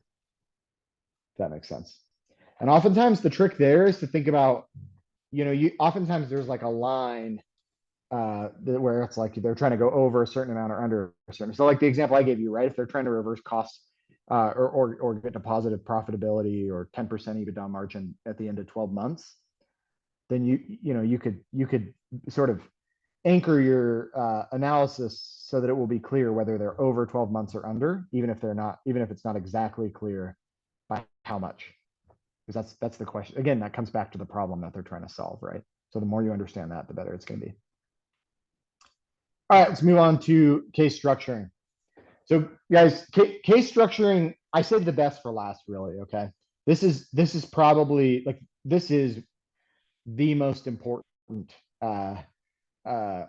Speaker 1: If that makes sense. And oftentimes the trick there is to think about, you oftentimes there's like a line where it's like they're trying to go over a certain amount or under a certain. So like the example I gave you, right? If they're trying to reverse costs, or get to positive profitability or 10% EBITDA margin at the end of 12 months, then you could sort of anchor your analysis so that it will be clear whether they're over 12 months or under, even if it's not exactly clear by how much. Because that's the question. Again, that comes back to the problem that they're trying to solve, right? So the more you understand that, the better it's going to be. All right, let's move on to case structuring. So guys, case structuring, I saved the best for last, really. Okay. This is probably like, this is the most important uh, uh,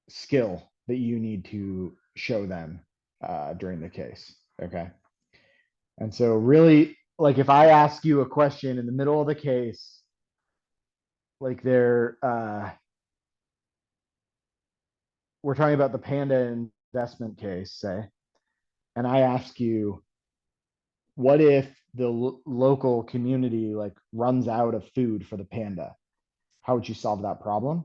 Speaker 1: skill that you need to show them during the case. Okay. And so really, like if I ask you a question in the middle of the case, like we're talking about the Panda investment case, say, and I ask you, what if the local community like runs out of food for the panda? How would you solve that problem?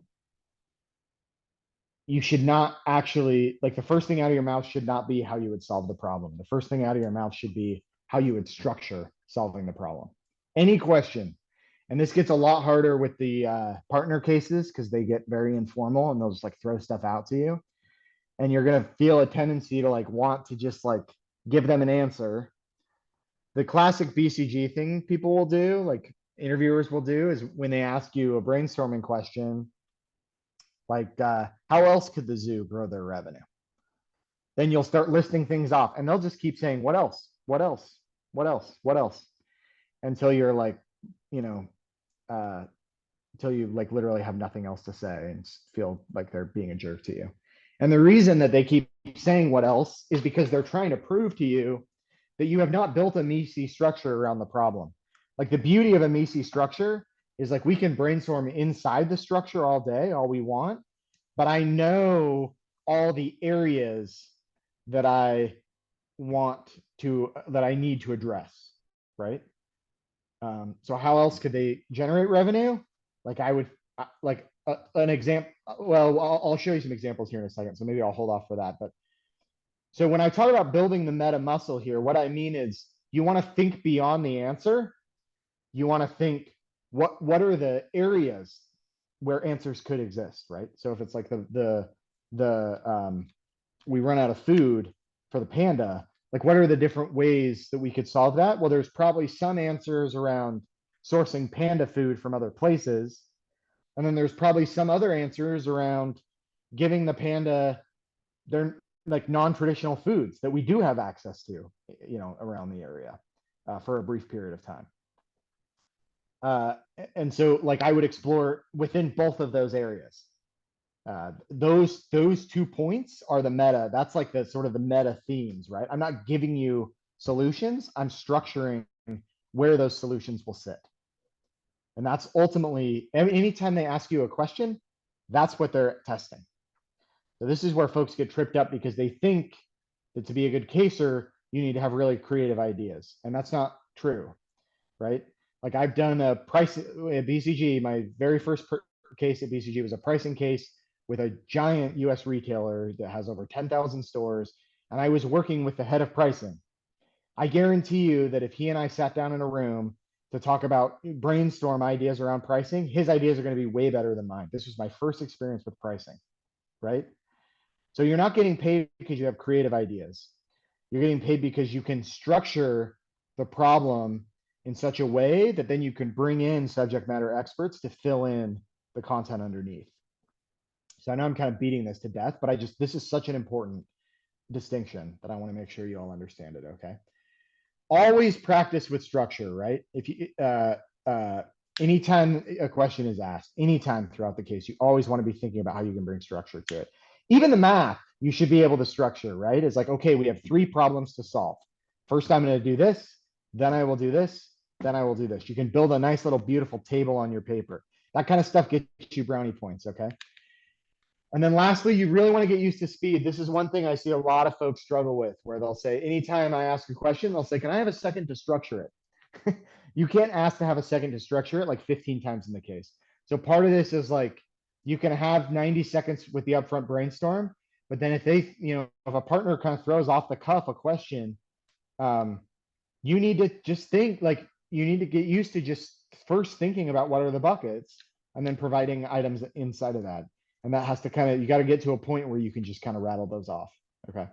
Speaker 1: You should not actually, like, the first thing out of your mouth should not be how you would solve the problem. The first thing out of your mouth should be how you would structure solving the problem. Any question. And this gets a lot harder with the partner cases because they get very informal and they'll just like throw stuff out to you. And you're going to feel a tendency to like want to just like give them an answer. The classic BCG thing people will do, like interviewers will do, is when they ask you a brainstorming question, like how else could the zoo grow their revenue? Then you'll start listing things off and they'll just keep saying, what else? What else? What else? What else? Until you're like, you know, uh, until you like literally have nothing else to say and feel like they're being a jerk to you. And the reason that they keep saying what else is because they're trying to prove to you that you have not built a MECE structure around the problem. Like the beauty of a MECE structure is like we can brainstorm inside the structure all day, all we want, but I know all the areas that I that I need to address, right? So how else could they generate revenue? Like I would like an example. Well, I'll show you some examples here in a second. So maybe I'll hold off for that. But so when I talk about building the meta muscle here, what I mean is you want to think beyond the answer. You want to think what are the areas where answers could exist, right? So if it's like the we run out of food for the panda, like what are the different ways that we could solve that? Well, there's probably some answers around sourcing panda food from other places. And then there's probably some other answers around giving the panda their like non-traditional foods that we do have access to, around the area for a brief period of time. And so like I would explore within both of those areas. Those 2 points are the meta. That's like the sort of the meta themes, right? I'm not giving you solutions. I'm structuring where those solutions will sit. And that's ultimately, anytime they ask you a question, that's what they're testing. So this is where folks get tripped up because they think that to be a good caser, you need to have really creative ideas. And that's not true, right? Like I've done a price at BCG. My very first case at BCG was a pricing case with a giant US retailer that has over 10,000 stores, and I was working with the head of pricing. I guarantee you that if he and I sat down in a room to talk about brainstorm ideas around pricing, his ideas are going to be way better than mine. This was my first experience with pricing, right? So you're not getting paid because you have creative ideas. You're getting paid because you can structure the problem in such a way that then you can bring in subject matter experts to fill in the content underneath. So I know I'm kind of beating this to death, but this is such an important distinction that I want to make sure you all understand it, okay? Always practice with structure, right? If you, anytime a question is asked, anytime throughout the case, you always want to be thinking about how you can bring structure to it. Even the math, you should be able to structure, right? It's like, okay, we have 3 problems to solve. First, I'm going to do this, then I will do this, then I will do this. You can build a nice little beautiful table on your paper. That kind of stuff gets you brownie points, okay? And then lastly, you really want to get used to speed. This is one thing I see a lot of folks struggle with, where they'll say, anytime I ask a question, they'll say, can I have a second to structure it? You can't ask to have a second to structure it like 15 times in the case. So part of this is like, you can have 90 seconds with the upfront brainstorm, but then if they, if a partner kind of throws off the cuff a question, you need to just think, like, you need to get used to just first thinking about what are the buckets and then providing items inside of that. And that has to kind of, you got to get to a point where you can just kind of rattle those off. Okay.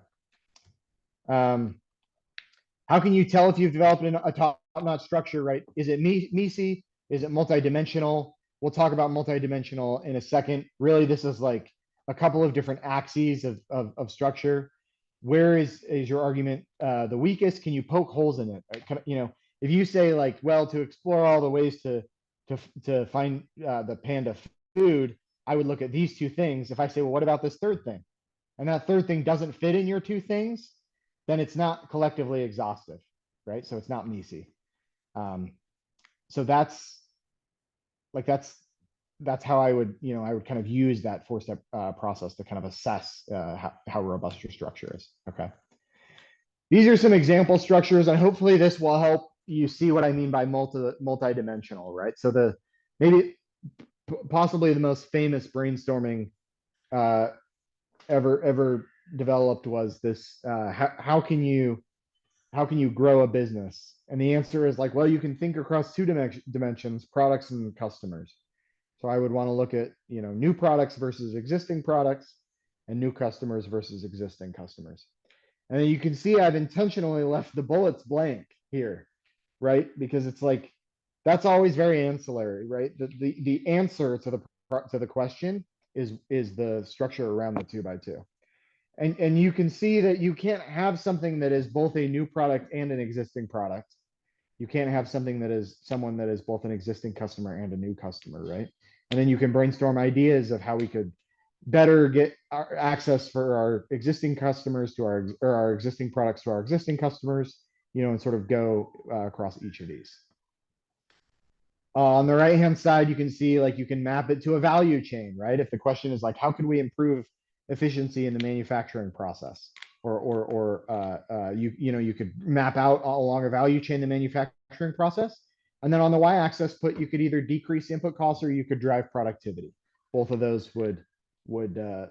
Speaker 1: How can you tell if you've developed a top-notch structure, right? Is it MECE? Is it multidimensional? We'll talk about multidimensional in a second. Really, this is like a couple of different axes of structure. Where is your argument the weakest? Can you poke holes in it? If you say like, well, to explore all the ways to find the panda food, I would look at these 2 things. If I say, well, what about this third thing? And that third thing doesn't fit in your 2 things, then it's not collectively exhaustive, right? So it's not MECE. So that's how I would, I would kind of use that 4-step process to kind of assess how robust your structure is. Okay. These are some example structures, and hopefully this will help you see what I mean by multidimensional, right? So maybe possibly the most famous brainstorming ever developed was this, how can you grow a business? And the answer is like, well, you can think across 2 dimensions, products and customers. So I would want to look at, new products versus existing products, and new customers versus existing customers. And then you can see I've intentionally left the bullets blank here, right? Because it's like, that's always very ancillary, right? The answer to the question is the structure around the 2x2. And you can see that you can't have something that is both a new product and an existing product. You can't have something that is someone that is both an existing customer and a new customer, right? And then you can brainstorm ideas of how we could better get our access for our existing customers to our existing products to our existing customers, and sort of go across each of these. On the right-hand side, you can see like you can map it to a value chain, right? If the question is like, how can we improve efficiency in the manufacturing process, or you could map out along a value chain the manufacturing process, and then on the y-axis you could either decrease input costs or you could drive productivity. Both of those would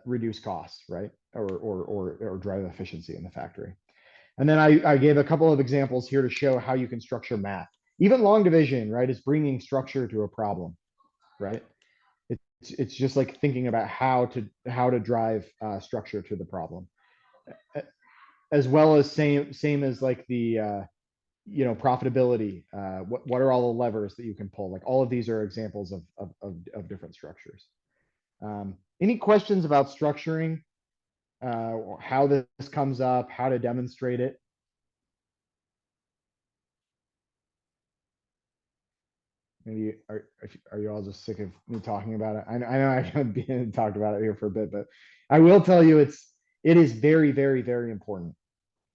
Speaker 1: reduce costs, right, or drive efficiency in the factory. And then I gave a couple of examples here to show how you can structure math. Even long division, right, is bringing structure to a problem, right? It's just like thinking about how to drive structure to the problem, as well as same as like the profitability. What are all the levers that you can pull? Like all of these are examples of different structures. Any questions about structuring, how this comes up, how to demonstrate it? Maybe are you all just sick of me talking about it? I know I have been talked about it here for a bit, but I will tell you it is very, very, very important,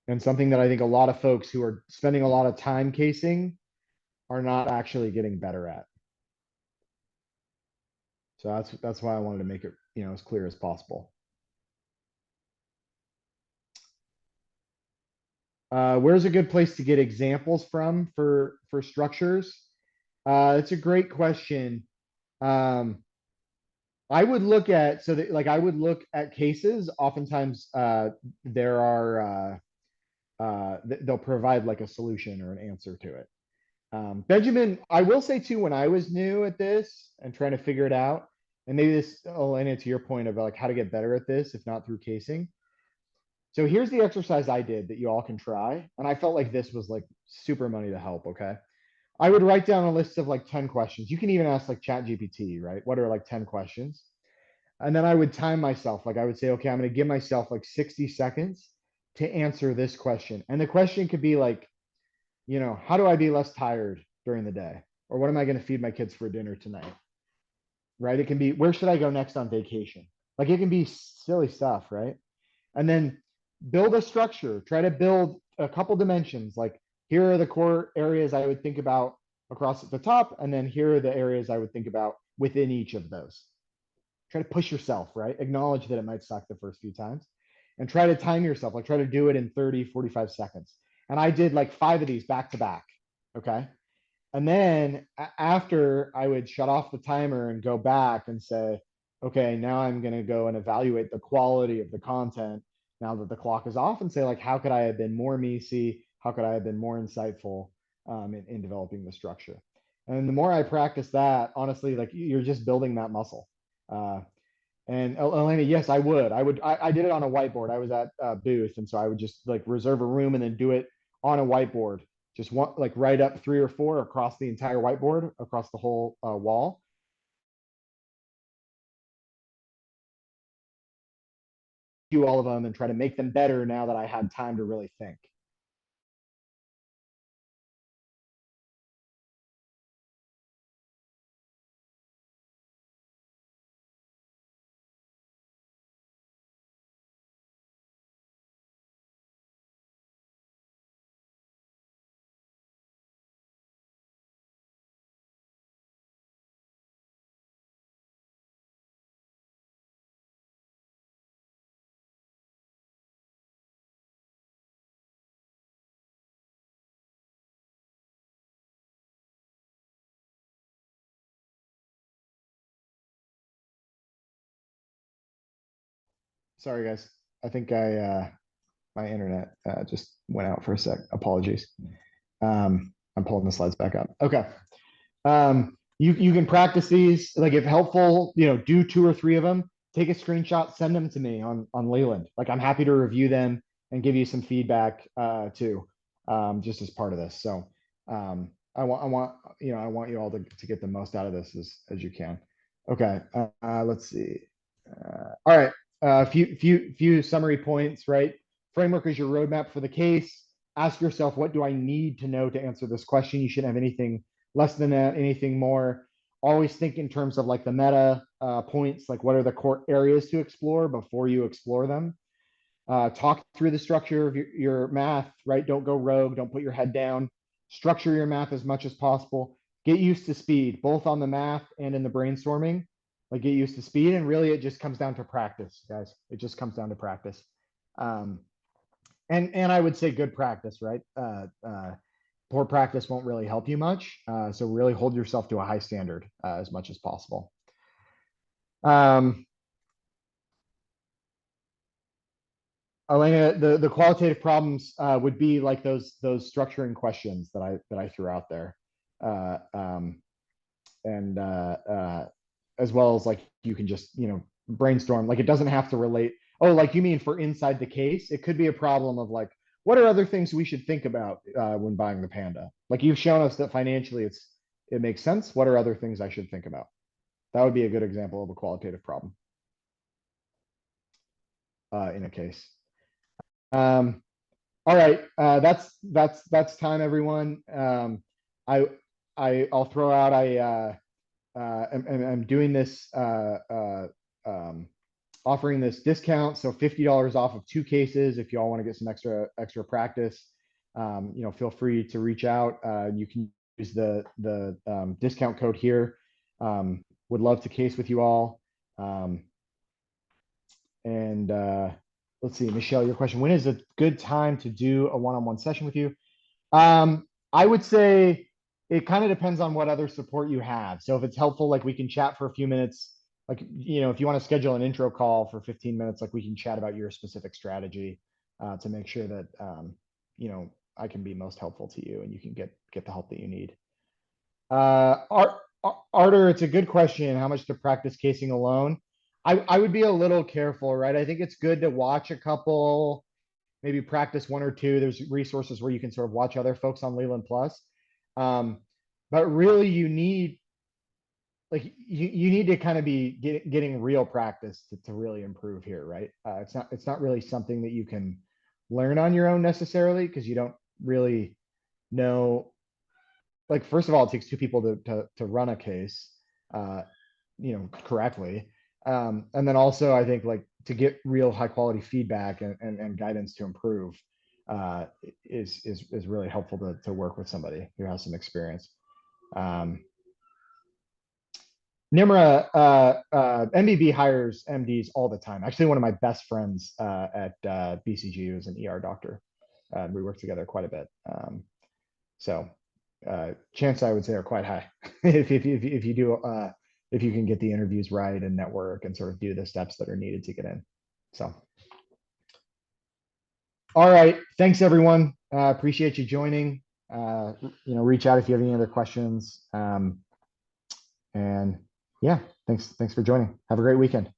Speaker 1: and something that I think a lot of folks who are spending a lot of time casing are not actually getting better at. So that's why I wanted to make it as clear as possible. Where's a good place to get examples from for structures? It's a great question. I would look at, so that, like, I would look at cases. Oftentimes, there are, they'll provide like a solution or an answer to it. Benjamin, I will say too, when I was new at this and trying to figure it out, and maybe this, Elena, to your point about like how to get better at this, if not through casing. So here's the exercise I did that you all can try. And I felt like this was like super money to help. Okay. I would write down a list of like 10 questions. You can even ask like Chat GPT, right? What are like 10 questions? And then I would time myself. Like I would say, okay, I'm going to give myself like 60 seconds to answer this question. And the question could be like, how do I be less tired during the day? Or what am I going to feed my kids for dinner tonight? Right? It can be, where should I go next on vacation? Like it can be silly stuff, right? And then build a structure, try to build a couple dimensions. Like here are the core areas I would think about across at the top. And then here are the areas I would think about within each of those. Try to push yourself, right? Acknowledge that it might suck the first few times and try to time yourself. Like try to do it in 30, 45 seconds. And I did like 5 of these back to back. Okay. And then after I would shut off the timer and go back and say, okay, now I'm going to go and evaluate the quality of the content now that the clock is off and say, like, how could I have been more MECE? How could I have been more insightful in developing the structure? And the more I practice that, honestly, like you're just building that muscle. And Elena, yes, I would. I did it on a whiteboard. I was at a booth. And so I would just like reserve a room and then do it on a whiteboard. Just one, like write up 3 or 4 across the entire whiteboard, across the whole wall. Do all of them and try to make them better now that I had time to really think. Sorry, guys. I think my internet just went out for a sec. Apologies. I'm pulling the slides back up. Okay. You can practice these. Like if helpful, do 2 or 3 of them. Take a screenshot, send them to me on Leland. Like I'm happy to review them and give you some feedback too, just as part of this. So I want you all to get the most out of this as you can. Okay. Let's see. All right. Few summary points, right? Framework is your roadmap for the case. Ask yourself, what do I need to know to answer this question? You shouldn't have anything less than that, anything more. Always think in terms of like the meta points, like what are the core areas to explore before you explore them. Talk through the structure of your math, right? Don't go rogue. Don't put your head down. Structure your math as much as possible. Get used to speed, both on the math and in the brainstorming. Like get used to speed, and really it just comes down to practice, guys. It just comes down to practice. Um, and I would say good practice, right? Poor practice won't really help you much. So really hold yourself to a high standard as much as possible. Elena, the qualitative problems would be like those structuring questions that I threw out there, and as well as like you can just brainstorm. Like it doesn't have to relate. Oh, like you mean for inside the case? It could be a problem of like, what are other things we should think about when buying the Panda? Like you've shown us that financially it makes sense. What are other things I should think about? That would be a good example of a qualitative problem in a case. All right, that's time, everyone. I I'll throw out I'm doing this offering this discount, so $50 off of 2 cases. If you all want to get some extra practice, feel free to reach out. You can use the discount code here. Would love to case with you all. And let's see, Michelle, your question: when is a good time to do a one-on-one session with you? I would say it kind of depends on what other support you have. So if it's helpful, like we can chat for a few minutes like, if you want to schedule an intro call for 15 minutes, like we can chat about your specific strategy to make sure that, I can be most helpful to you and you can get the help that you need. Arter, it's a good question. How much to practice casing alone? I would be a little careful, right? I think it's good to watch a couple, maybe practice one or two. There's resources where you can sort of watch other folks on Leland Plus. Um, but really you need you need to kind of be getting real practice to really improve here, right? It's not really something that you can learn on your own necessarily because you don't really know. Like, first of all, it takes two people to run a case, uh, correctly. And then also, I think like to get real high quality feedback and guidance to improve uh, is really helpful to work with somebody who has some experience. Um, Nimra, MBB hires MDs all the time. Actually, one of my best friends at BCG is an ER doctor. We work together quite a bit. So chance I would say are quite high if you do if you can get the interviews right and network and sort of do the steps that are needed to get in. So, all right, thanks everyone. Appreciate you joining. Reach out if you have any other questions. And yeah, thanks for joining. Have a great weekend.